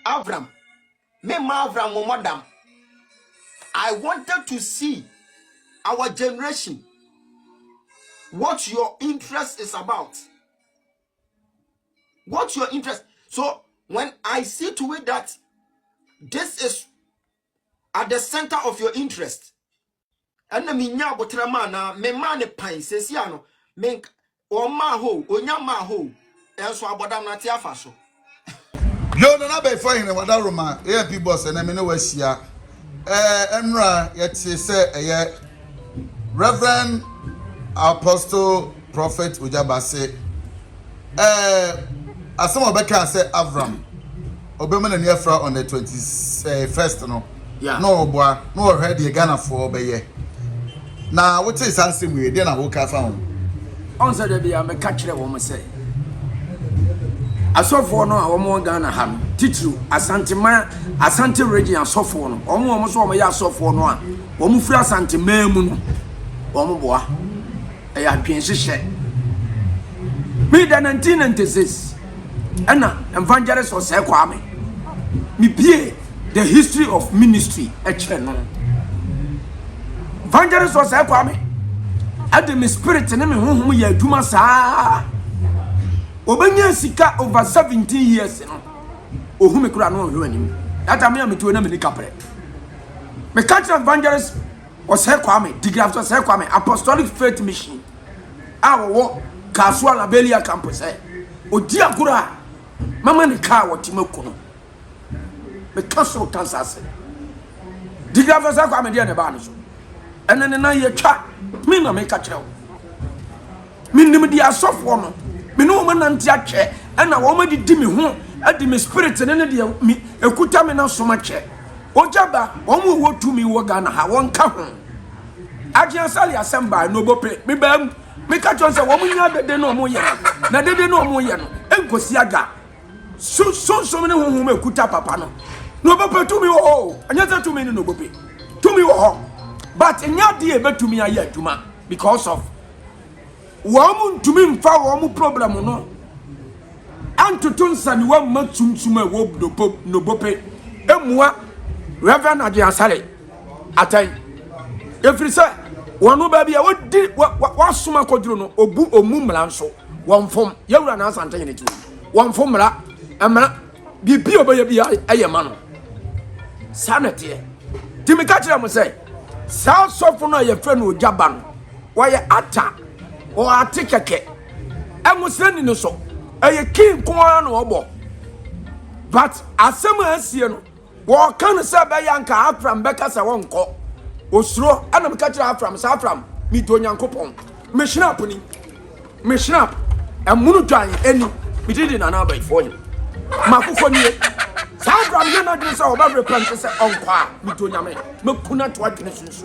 Avram. Me ma Avram madam. I wanted to see our generation. What your interest is about. What's your interest? So when I see to it that this is at the center of your interest, and the minya botramana me mane pine sesiano menk or maho or nyamaho else abodam na tiafaso. Yo no na be for Hene wada Roma AMP boss and me no wasia enra yet say Reverend Apostle Prophet Ogyaba say asem obeka say Avram obema na niafra on the 21st no yeah no oboa no already Ghana for obeye na what is ansem we dey na wo ka fa ho on say dey bia me ka kire wo mo say asofo no a wo mo Ghana ha no titru asante region asofo no wo so wo ya asofo no a wo mo firi asante mamu no wo mo boa e ya twen hihye me da 1996 ana evangelist o say kwa me bie the history of ministry e che no evangelist o say kwa me ade me spirit ne me honhom ya adwuma saa obenya sika over 17 years no ohu me kura no hwe anim that time me to na me kapre me catch evangelist o say kwa me degree after say kwa me apostolic faith mission awo Kasua la Belia campus odi agura mama ne ka wotimako no me kaso kansase diga fa sa kwa me de ne ba no so ene ne na ye twa me na me ka kire wo me nim di asofo no me no ma nante atwe ena wo ma di me ho adi me spirit ne ne de me ekuta me na so ma che Ogyaba wo mu wo tumi wo Ghana ha won ka ho agia sali assemble no bope me ba me ka chon se wo mu nya dede no mo ye na dede no mo ye no enkosi aga so me ne honhom ekuta papa no bope tumi wo anya se tumi no bope tumi wo but nya de e betumi aye aduma because of wo mu tumi mfa wo mu problem no antutu nsani wo matuntum e wo no bope emua Reverend Adiasale atai efiri se wonu ba bia wodi wasoma koduro no obu omumra nso wonfom yewura na asante yene ti wonfom mra amra bibi obaye bia ayema no sanete timi ka kire mo se sa sofo no ye fe no Ogyaba no waye ata o atikeke emuseni no so eye kin ko an obo but asema asie no wo kan se be yanka afram beka se wonko osuro ana me ka kire afram sa afram mi do nyankopon me snap ni me snap amunu twan eni mi didi na na Abeyifo ni makoko ni sa afram ye na de se o ba repent se onko mi do nyame me kuna to adwene sunsu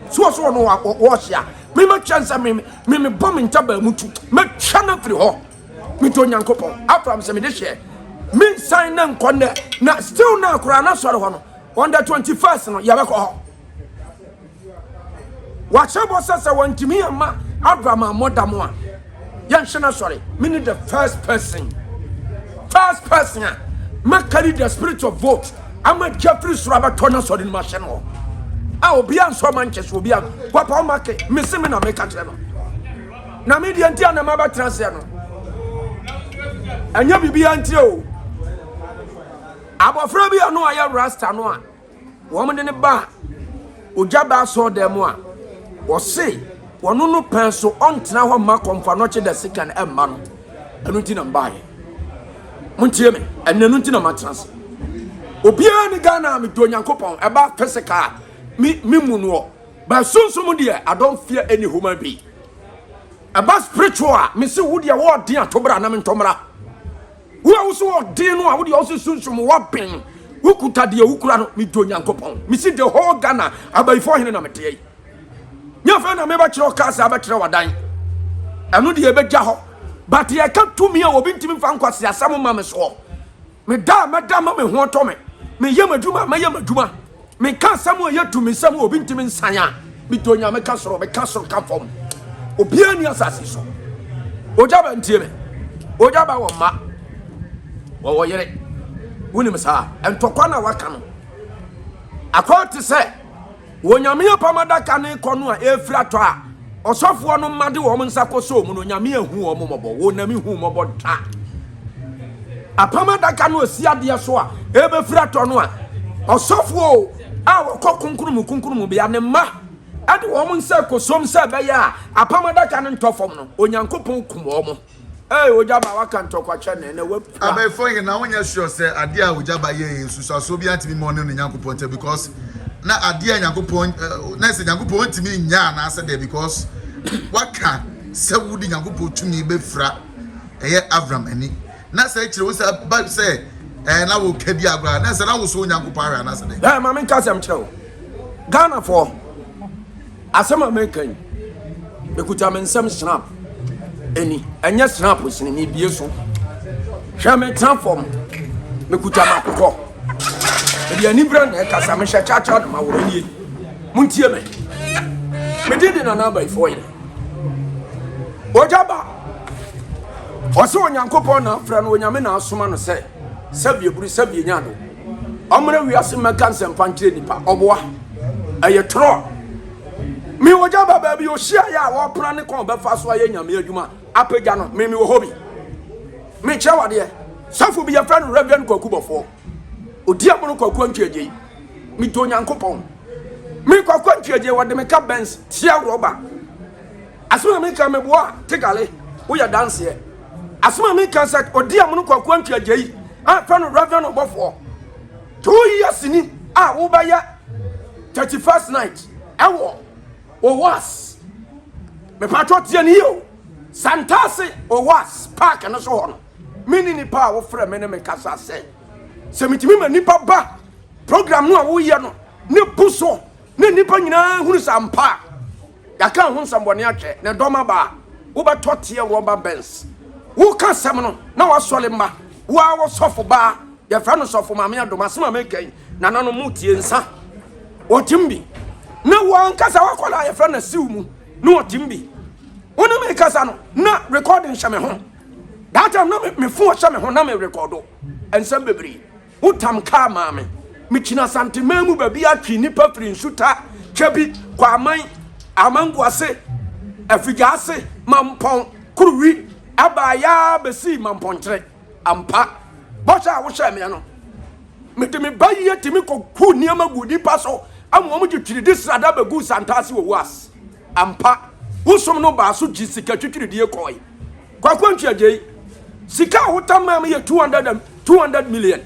so no wo hia me ma chance me bom ntaba mutu me twa na firi ho mi do nyankopon afram se me de hye me sign na nkonde na still na akura na sore ho no on the 21st no ya be ko ho wachebo sasa wantimi ama Abraham modamo a yanhena sore me need the first person me carry the spirit of vote ama Jeffrey suraba tona sore ma hye no a obi anso Manchester obi a papa o make me se me na me ka kire no na me di anti na ma ba transfer no anya bibi anti o abofra bi anu aye rasta no a wo me de ne ba Ogyaba so dem a wo se wono no penso ontena ho ma komfa no che the second emma no anu ti na mbaye muntie me enanu ti na matrans obi ani Ghana me do nyankopon eba physical mi mu no ba sunsum de I don't fear any human being eba spiritual me se wo de wo den atobra na me ntomra wo awuso wo den no a wo de also sunsum wo ben wo kuta de wukura no me do nyankopon me se the whole Ghana Abeyifo Hene na me tey nya fa na me ba kire okasa ba kire wadan anu de e be gya ho but ye ka tumi a obi ntimi fa nkwase asam ma me so me da ma me ho to me yem aduma ma yem aduma me ka samu ye tumi samu obi ntimi nsanya me do nya me ka soro ka fom obi ani asase so Ogyaba ntie me Ogyaba wo ma wo yere wonim saa entokwa na waka no akwati se wonyame apamadaka ne kono a efrato a osofo no made wo nsa koso mu no nyame ahu wo mobo wo nami hu mobo ta apamadaka no osiade so a ebefrato no a osofo a kokunkurum bia ne ma ade wo nsa kosom se be ya apamadaka ne ntofom no onyankopon kum wo mo Ogyaba waka ntokwa chene na Abeyifo Hene na wonya sure say ade a Ogyaba ye susu so bi antimi mo ne nyankopon te because na ade a nyankopon na se nyankopon ntimi nya na ase there because waka se wudi nyankopon tumi be fra eye Avram ani na se kire wo se Bible say na wo kadi agora na se na wo so nyankopon ara na se there ma men kasem kire Ghana for asema mekan bekuta men sam snap eni anya snap sini ni bie so hwa me transform me kuta makoko e dia ni brand e kasa me hwa cha ma woro nie muntie me didi na Abeyifo Hene Ogyaba oso onyankopon na fra no onyame na asoma no se sabie buru sabie nyado omre wiase meka nsempa nkire nipa oboa eye tro mi Ogyaba ba bi o hia ya wo pra ne kon be fa so aye nyame adwuma apega no me wo hobi me che wade safo bi ya fra no Reverend Kwakubofo odi amono kwaku antwaje mi to nyankopon mi kwaku antwaje wade me ka Benz tia roba asema me ka me boa tegale wo ya dance asema me ka sa odi amono kwaku antwaje a fra no Reverend Obofo 2 years ni a wo ba ya 31st night ewo o was me patrot ye ni yo santase o was park no so hono mini ni pa wo frɛ me ne me kasa se mitimi ma nipa ba program no a wo ye no ne buso ne nipa nyina hunu sampa ya kan hu sambone atwe ne doma ba wo ba totie roba Benz wo ka sem no na wa sole mba wa wo sofo ba ya fra no sofo ma me adoma sema me kan na no mutie nsa o timbi na wan kasa wakola ya fra na siw mu no timbi wona me kasa no na recording hye me ho that time no me phone hye me ho na me recordo ensem bebri utam ka ma me china santima mu ba bi atwi nipa firi nsuta twabi kwa amangu ase afija ase mampon kuruwi abaya besi mampontre ampa bocha wo hye me no metemi baye temi koku niama gudi paso amu gitwiri disrada bagu santase wo was ampa wusom no ba so gi sika twitwiri die koi kwakwantu agei sika hotama me 200 million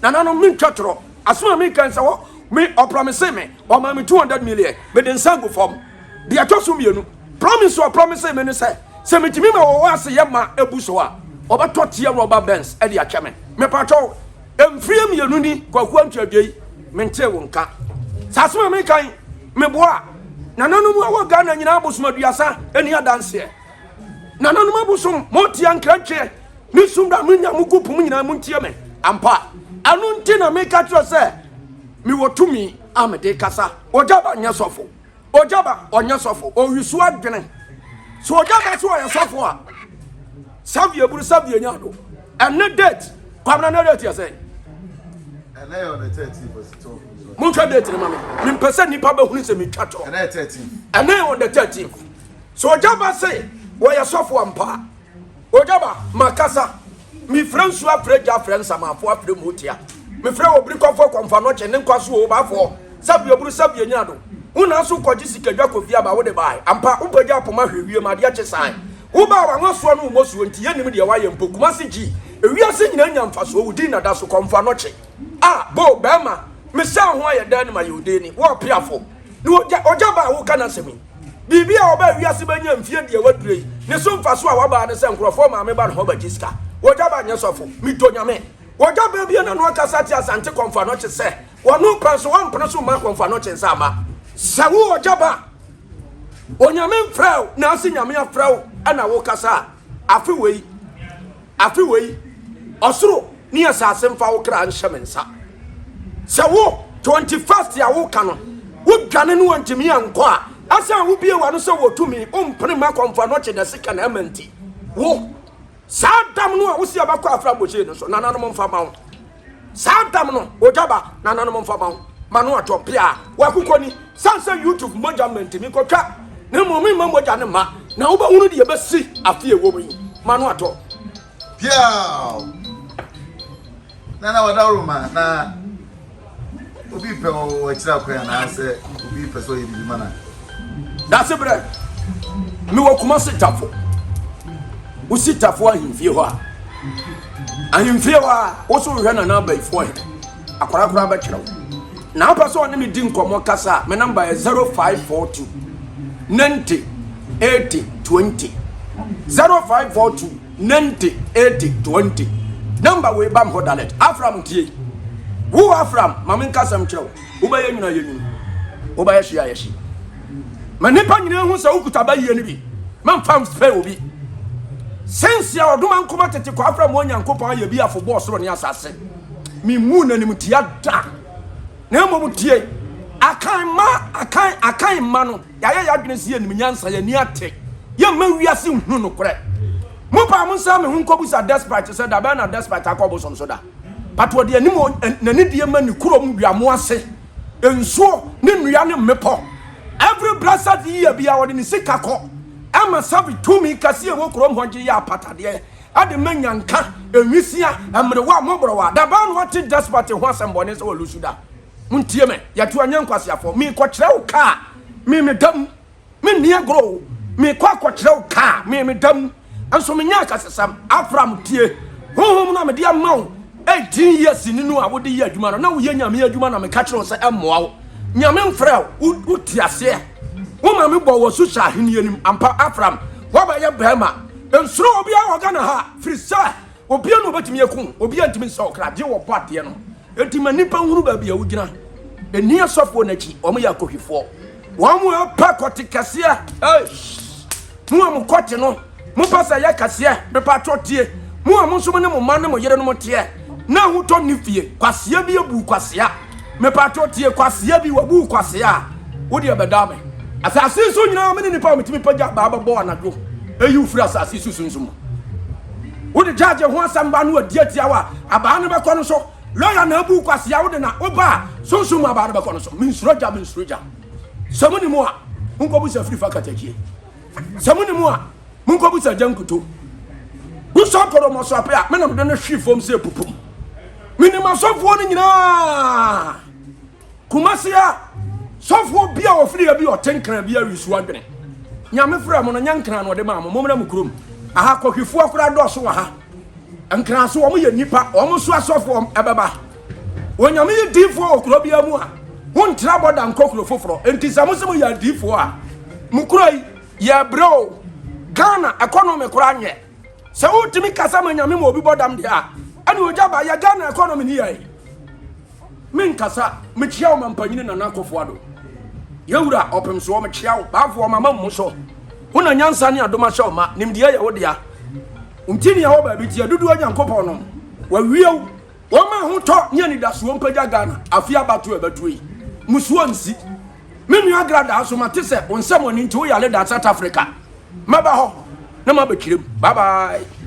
na no min twatro asoma me kan sa wo me promise me o ma me 200 million me den sangu form de atoso mienu promise me no se metimi ma wo ase ye ma ebuso a obatotie roba Benz e de atweme me patwo emfrie mienu ni kwakwantu agei mente wo nka sasoma me kan me boa nananum awo Ghana nyina abosumaduasa eni adanse nananum abosum motia nkratwe ni sumda munya mugupum nyina muntie me ampa anu nti na me ka tro se mi wotumi amede kasa Ogyaba nya sofo Ogyaba onya sofo owisu adwene so Ogyaba so onya sofo a savie buru savie nya do ene date kwamna na date ya say and I on the 13th was to mun twa date mama me pese nipa ba hunu se me twa to and I 13th and I on the 13th so Ogyaba say wo ya sofo ampa Ogyaba makasa mi fransu afreja friends amafo afre motia me frɛ obri kɔfɔ kɔmfa no kye ne nkwaso o ba fo sabie buru sabie nya do una so kɔgye sikadwa kofia ba wo de bai ampa upagya apoma hwewie ma de akye san wo ba wa nwaso no mosuo nti yenim de waye mpokuma se gi ewiase nyina nya mfaso wo din na da so kɔmfa no kye bo bema me sa ho aye dan ma yude ni wo piafo ni Ogyaba wo kana semi bibia oba wiase banya mfie de wadure ne so mfaso a waba ne se nkrofo ma me ba no ho ba jiska Ogyaba nya sofo mi to nyame Ogyaba bia na no akasati asante komfa no che se wonu panso wan panso ma komfa no che nsama sawo Ogyaba onyame mfrau na asi nyame afrau ana wo kasa afi wei osoro ni asase mfa wo kra nhyemensa sawo 21st ya wo kano wo dwane no antimi anko a asa wo bie wa no se wo tumi ompene ma komfa no che da sika na amanti wo sadam no a wo si abakọ afra boche no so nananom mfa ma wo Satam no Ogyaba na nanom mfama manu atopia wakukoni sansa YouTube mojament mi kotwa na momi mamboja ne ma na wo ba hunu de yebesi afie wo mi manu ato pia na wadaru ma na obi pe o akira kwa na se obi pe so yebi mana da se bre mi wo kuma sitafo wo sitafo ahimfie ho a ahimfie ho a wo so hwe na Abeyifo akwara ba kire wo na paso on me di nkomo kasa me number is 0542 90 80 20 0542 90 80 20 number we bam hodalet afram tie wo afram mamen kasam kire wo ba ye nyuna ye nyuna wo ba ye hia ye hia manipa nyina hu sa ukuta ba ye ni bi man fam spare obi sense ya oduma nkoma tete kwa afram onyankopon ye bi afo bo soro ne asase mi mu na nim tia da na mo tie akan ma no ya dwene si anim nyansa ya ni ate ya ma wiase hunu no kore mo pa mo sa me hu nkobusa despite se da ba na despite akobo som so da pato de anim na ni die ma ni kurom duamo ase ensuo ni nua ne mepo every blessed year bia wode ni sikako ama sabi tumi kase e wo kurom hoje ya patade ade manyanka enwisia amrewa mobrowa da ba no wate despite ho asembone se wo lusuda muntie me yatu anyankwase afo mi kwakire wo ka mi medam mi nia gro mi kwakire wo ka mi medam anso me nya kasesam afram tie honhom na me dia mawo 18 years ni no a wo de ye adwuma no na wo ye nyame adwuma na me ka kire wo se emmoa wo nyame mfrɛ wo tiase wo ma me bɔ wo so sha hene anim ampa afram wo ba ye behema ensuro obi a wo gana ha frisa obi no betimi ekun obi antimi nsa okra de wo bɔade no enti manipa huru ba bia wo gina eni asofo nachi omo ya kohwifo wo mo pa kote kase mu am kote no mu pasa ya kase me pa totie mu am nso ne mo man ne mo yere no mo tie na huto ni fie kwase bi ebu kwase a me pa totie kwase bi wabu kwase a wo de bedame asase so nyina me ne nipa metimi pagya ba bo anadwo eyi ufura asase so sunsun wo de jaje ho asamba no adiatia wa aba ne be ko no so lawyer na abu kwase ya wo de na oba sunsun aba ne be ko no so minsroja samuni mu a munkobu sa free fakatakie samuni mu a munkobu sa jankuto bu so koro mo so apia me na me no hwi fom se pupum minima sofo ni nyina kumasia sofo bia wo free bia otenkran bia wisu adwene nyame frɛ mo no nyankran no de ma mo momra mu kurom aha kohwifo akura do so wa ha nkran so wo mo ye nipa wo mo so asofo ebeba wonyame ye difo okuro bia mu a wontra boda nkokuro foforo enti samusemo ya difo a mukuroi ya bro Ghana economy kura nye se utimi kasa manyame mo obi bodam dia ani Ogyaba ya Ghana economy ni yai min kasa mechia o mampanyine na nakofo ado yewura opemso o mechia o baafo o mama mo so wona nyansa ne adoma hye o ma nimde ya wo dia untini ya wo ba bi tia dudu anyankopon no wa wiew wo ma ho to nya ni da so mpagya Ghana afia bato ebatuyi musuo nsi menu agrada asomate se onsem oni nti wo yale da South Africa maba ho na mabekirem bye bye.